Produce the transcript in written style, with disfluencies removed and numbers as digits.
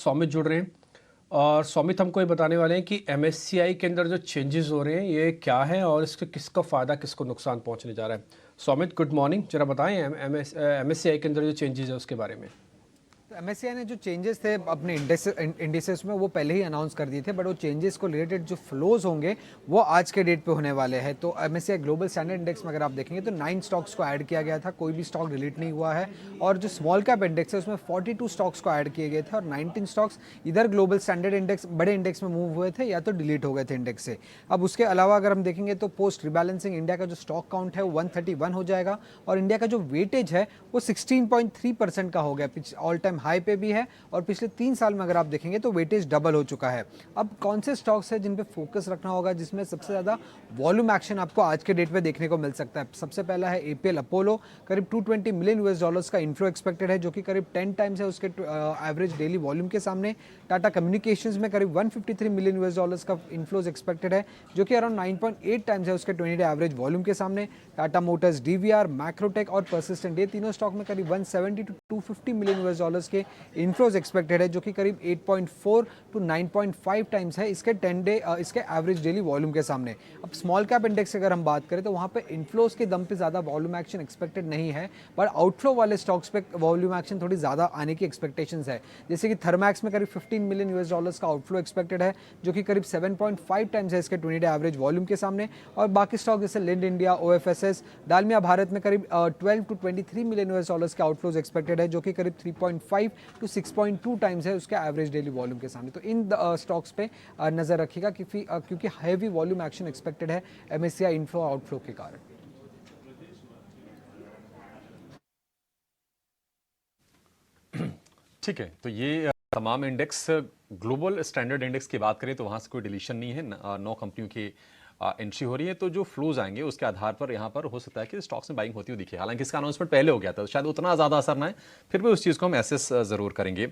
सौमित जुड़ रहे हैं और सौमित हमको ये बताने वाले हैं कि एमएससीआई के अंदर जो चेंजेस हो रहे हैं ये क्या है और इसका किसका फ़ायदा किसको नुकसान पहुंचने जा रहा है। सौमित गुड मॉर्निंग, जरा बताएं एमएससीआई के अंदर जो चेंजेस है उसके बारे में। तो एमएससीआई ने जो चेंजेस थे अपने इंडेक्सेस में वो पहले ही अनाउंस कर दिए थे, बट वो चेंजेस को रिलेटेड जो फ्लोज होंगे वो आज के डेट पे होने वाले हैं। तो एमएससीआई ग्लोबल स्टैंडर्ड इंडेक्स में अगर आप देखेंगे तो 9 स्टॉक्स को ऐड किया गया था, कोई भी स्टॉक डिलीट नहीं हुआ है। और जो स्मॉल कैप इंडेक्स है उसमें 42 स्टॉक्स को ऐड किए गए थे और 19 स्टॉक्स इधर ग्लोबल स्टैंडर्ड इंडेक्स बड़े इंडेक्स में मूव हुए थे या तो डिलीट हो गए थे इंडेक्स से। अब उसके अलावा अगर हम देखेंगे तो पोस्ट रिबैलेंसिंग इंडिया का जो स्टॉक काउंट है वो 131 हो जाएगा और इंडिया का जो वेटेज है वो 16.3% का हो गया, ऑल टाइम हाई पे भी है और पिछले 3 साल में अगर आप देखेंगे तो वेटेज डबल हो चुका है। अब कौन से स्टॉक्स है जिन पे फोकस रखना होगा, जिसमें सबसे ज़्यादा वॉल्यूम एक्शन आपको आज के डेट पे देखने को मिल सकता है? सबसे पहला है एपीएल अपोलो, करीब $220 मिलियन का इन्फ्लो एक्सपेक्टेड है, जो कि करीब 10 टाइम्स है उसके एवरेज डेली वॉल्यूम के सामने। टाटा कम्युनिकेशंस में करीब $153 मिलियन का इन्फ्लोज एक्सपेक्टेड है, जो कि अराउंड 9.8 टाइम्स है उसके 20 डे एवरेज वॉल्यूम के सामने। टाटा मोटर्स, डीवीआर, मैक्रोटेक और परसिस्टेंट, ये तीनों स्टॉक में करीब 170 टू 250 मिलियन के इन्फ्लोज एक्सपेक्टेड है, जो कि करीब 8.4 टू 9.5 टाइम्स है इसके 10 डे इसके एवरेज डेली वॉल्यूम के सामने। अब स्मॉल कैप इंडेक्स की अगर हम बात करें तो वहाँ पे इन्फ्लोज के दम पे ज़्यादा वॉल्यूम एक्शन एक्सपेक्टेड नहीं है, पर आउटफ्लो वाले स्टॉक्स पे वॉल्यूम एक्शन थोड़ी ज़्यादा आने की एक्सपेक्टेशंस है। जैसे कि थर्मैक्स में करीब $15 मिलियन का आउटफ्लो एक्सपेक्टेड है, जो कि करीब 7.5 टाइम्स है इसके 20 डे एवरेज वॉल्यूम के सामने। और बाकी स्टॉक जैसे लिंड इंडिया, ओएफएसएस, डालमिया भारत में करीब 12 टू 23 मिलियन के आउटफ्लोज एक्सपेक्टेड है, जो कि करीब 3.5 टू 6.2 टाइम्स है उसके एवरेज डेली वॉल्यूम के सामने। तो इन स्टॉक्स पे नजर रखिएगा क्योंकि हैवी वॉल्यूम एक्शन एक्सपेक्टेड है एमएससीआई इनफ्लो आउटफ्लो के कारण। ठीक है, तो ये तमाम इंडेक्स ग्लोबल स्टैंडर्ड इंडेक्स की बात करें तो वहां से कोई डिलीशन नहीं है, 9 कंपनियों की एंट्री हो रही है। तो जो फ्लोज आएंगे उसके आधार पर यहाँ पर हो सकता है कि स्टॉक्स में बाइंग होती हुई दिखे। हालांकि इसका अनाउंसमेंट पहले हो गया था तो शायद उतना ज़्यादा असर ना है, फिर भी उस चीज़ को हम एसेस ज़रूर करेंगे।